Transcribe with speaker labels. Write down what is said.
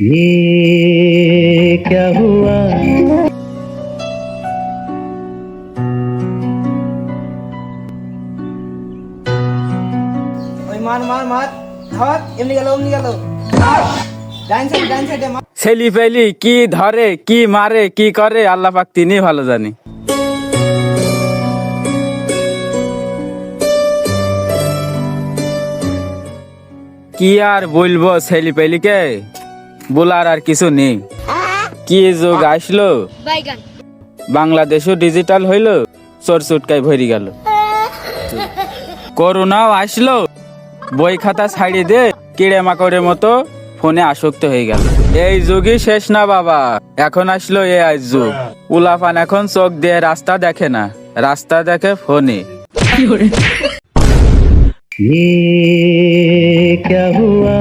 Speaker 1: ये क्या हुआ?
Speaker 2: ছেলি পেলি কি ধরে কি মারে কি করে আল্লাহ পাক তিনি ভালো জানি। কি আর বলবো ছেলি পেলিকে, বলার আর কিছু নেই। কি যুগ আসলো, বাংলাদেশও ডিজিটাল হইলো, চোর চুটকাই ভরি গেল। করোনাও আসলো, বই খাতা ছাড়িয়ে দে কিড়ে মাকড়ের মতো ফোনে আসক্ত হয়ে গেল। এই যুগই শেষ না বাবা, এখন আসলো AI যুগ। উলাফান এখন চোখ দিয়ে রাস্তা দেখে না, রাস্তা দেখে ফোনে।
Speaker 1: ये क्या हुआ?